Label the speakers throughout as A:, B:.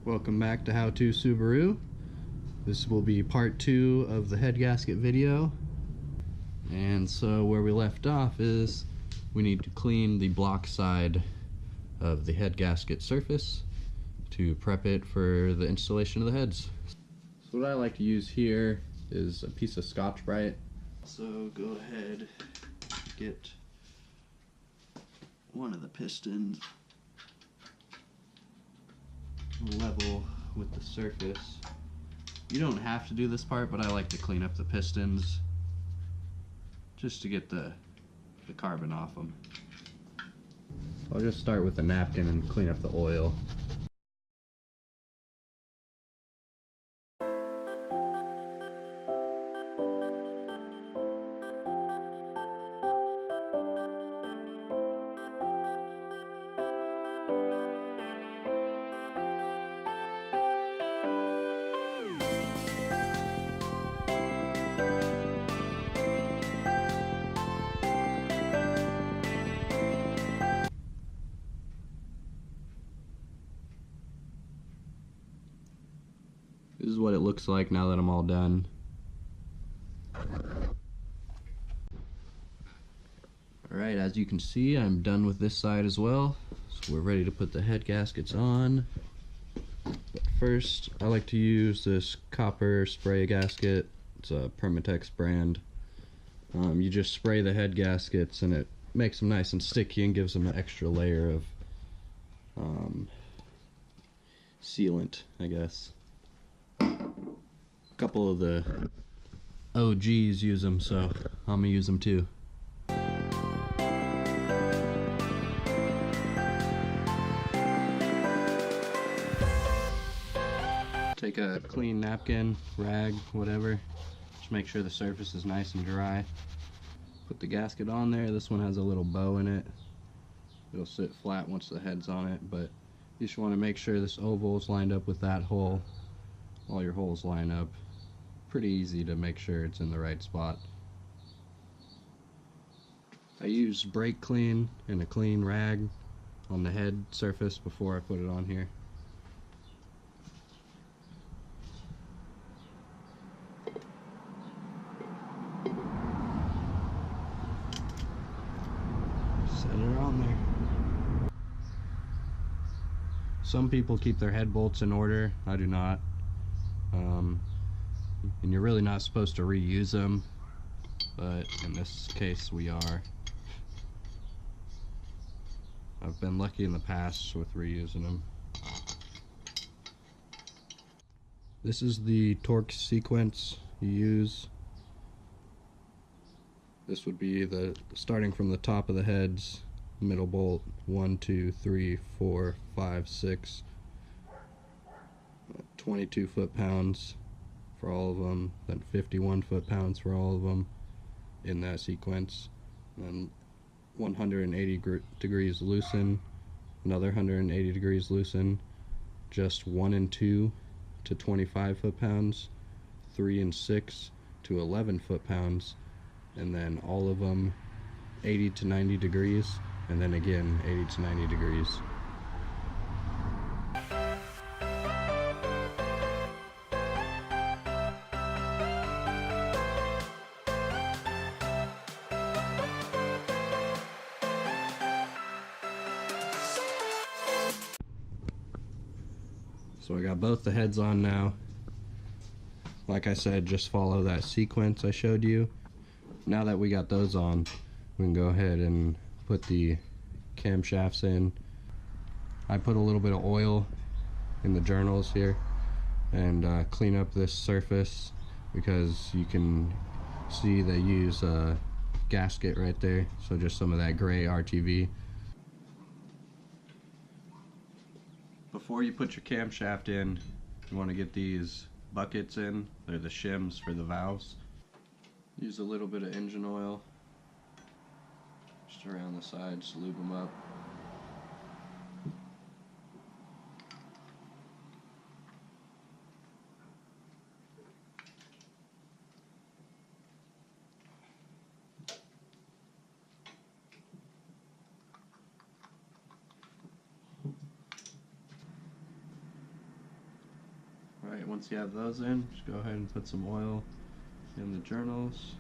A: Welcome back to How To Subaru. This will be part 2 of the head gasket video. And so where we left off is we need to clean the block side of the head gasket surface to prep it for the installation of the heads. So what I like to use here is a piece of Scotch-Brite. So go ahead, get one of the pistons level with the surface. You don't have to do this part, but I like to clean up the pistons just to get the carbon off them. So I'll just start with a napkin and clean up the oil. This is what it looks like now that I'm all done. Alright, as you can see, I'm done with this side as well. So we're ready to put the head gaskets on. But first, I like to use this copper spray gasket. It's a Permatex brand. You just spray the head gaskets and it makes them nice and sticky and gives them an extra layer of sealant, I guess. A couple of the OGs use them, so I'm gonna use them too. Take a clean napkin, rag, whatever. Just make sure the surface is nice and dry. Put the gasket on there. This one has a little bow in it. It'll sit flat once the head's on it, but you just want to make sure this oval is lined up with that hole. All your holes line up. Pretty easy to make sure it's in the right spot. I use brake clean and a clean rag on the head surface before I put it on here. Set it on there. Some people keep their head bolts in order. I do not. And you're really not supposed to reuse them, but in this case we are. I've been lucky in the past with reusing them. This is the torque sequence you use. This would be the starting from the top of the heads, middle bolt 1, 2, 3, 4, 5, 6, 22 foot-pounds for all of them, then 51 foot-pounds for all of them in that sequence, then 180 degrees loosen, another 180 degrees loosen, just 1 and 2 to 25 foot-pounds, 3 and 6 to 11 foot-pounds, and then all of them 80 to 90 degrees, and then again 80 to 90 degrees. So I got both the heads on now. Like I said, just follow that sequence I showed you. Now that we got those on, we can go ahead and put the camshafts in. I put a little bit of oil in the journals here and clean up this surface because you can see they use a gasket right there, so just some of that gray RTV. Before you put your camshaft in, you want to get these buckets in. They're the shims for the valves. Use a little bit of engine oil just around the sides to lube them up. Alright, once you have those in, just go ahead and put some oil in the journals.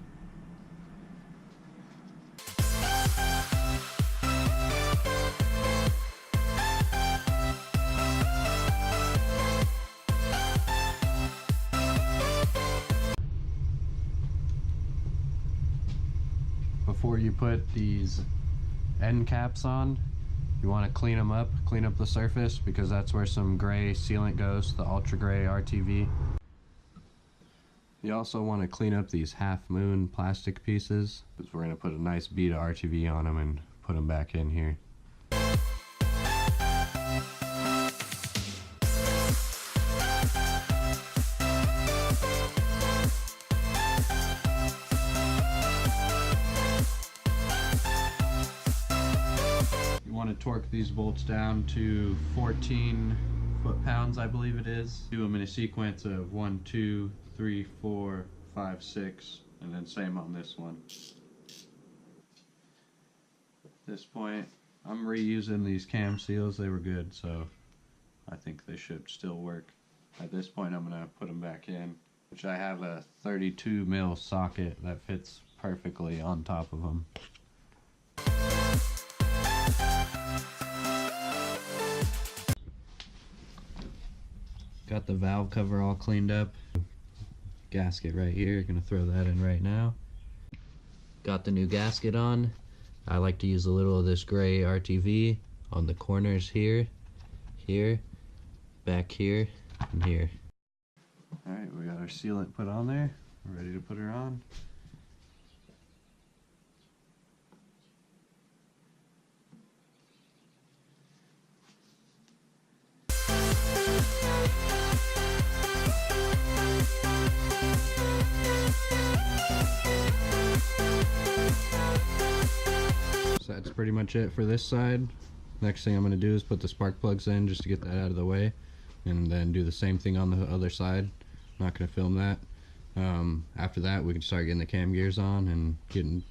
A: Before you put these end caps on, you want to clean them up, clean up the surface, because that's where some gray sealant goes, the ultra gray RTV. You also want to clean up these half moon plastic pieces, because we're going to put a nice bead of RTV on them and put them back in here. Want to torque these bolts down to 14 foot-pounds, I believe it is. Do them in a sequence of 1, 2, 3, 4, 5, 6, and then same on this one. At this point, I'm reusing these cam seals. They were good, so I think they should still work. At this point, I'm going to put them back in, which I have a 32 mil socket that fits perfectly on top of them. Got the valve cover all cleaned up. Gasket right here, gonna throw that in right now. Got the new gasket on. I like to use a little of this gray RTV on the corners here, here, back here, and here. Alright, we got our sealant put on there. We're ready to put her on. So that's pretty much it for this side. Next thing I'm going to do is put the spark plugs in just to get that out of the way, and then do the same thing on the other side. Not going to film that. After that we can start getting the cam gears on and getting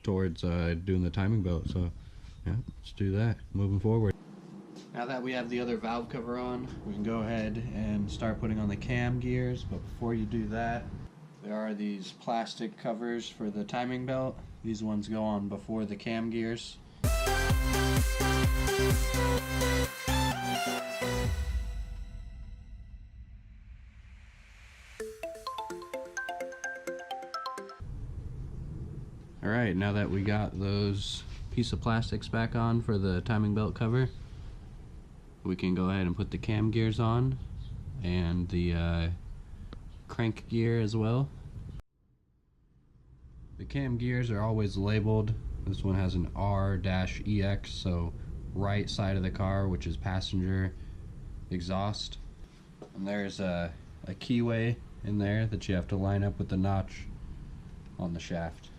A: towards doing the timing belt. So yeah, let's do that moving forward. Now that we have the other valve cover on, we can go ahead and start putting on the cam gears. But before you do that, there are these plastic covers for the timing belt. These ones go on before the cam gears. Alright, now that we got those piece of plastics back on for the timing belt cover, we can go ahead and put the cam gears on and the crank gear as well. The cam gears are always labeled. This one has an R-EX, so right side of the car, which is passenger exhaust. And there's a keyway in there that you have to line up with the notch on the shaft.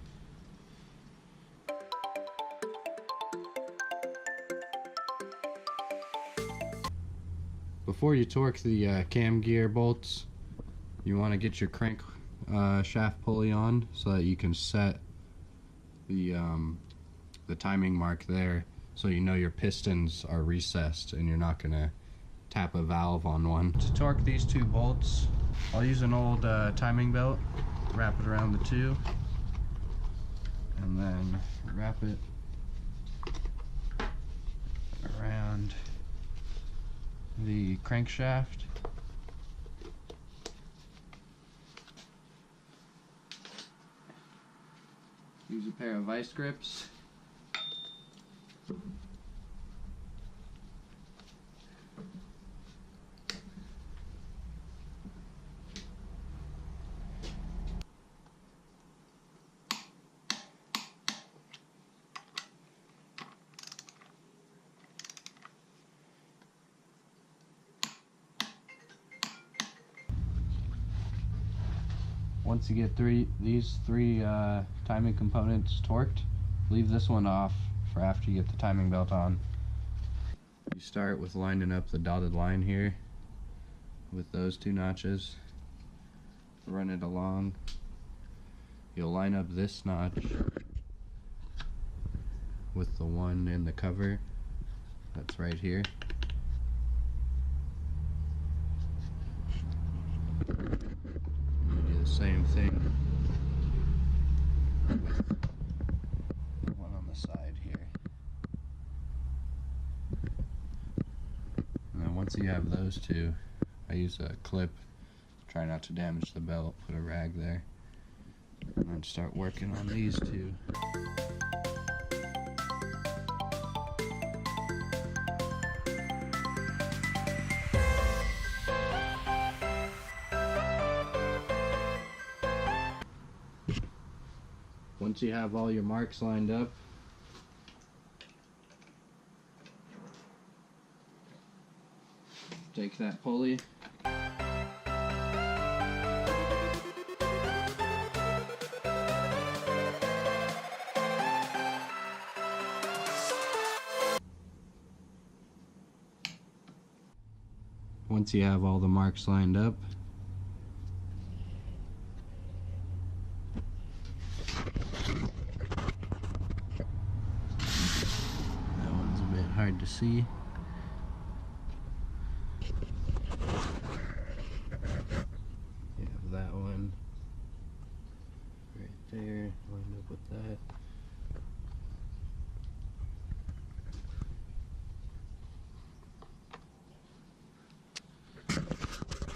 A: Before you torque the cam gear bolts, you want to get your crank shaft pulley on so that you can set the timing mark there, so you know your pistons are recessed and you're not going to tap a valve on one. To torque these two bolts, I'll use an old timing belt, wrap it around the two, and then wrap it around the crankshaft. Use a pair of vice grips. Once you get these three timing components torqued, leave this one off for after you get the timing belt on. You start with lining up the dotted line here with those two notches. Run it along. You'll line up this notch with the one in the cover that's right here. same thing with one on the side here. And then once you have those two, I use a clip, try not to damage the belt, put a rag there, and then start working on these two. Once you have all your marks lined up, take that pulley, once you have all the marks lined up, that one's a bit hard to see. You have that one right there, lined up with that.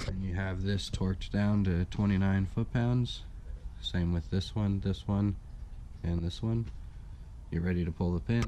A: And you have this torqued down to 29 foot-pounds. Same with this one, and this one. You're ready to pull the pin.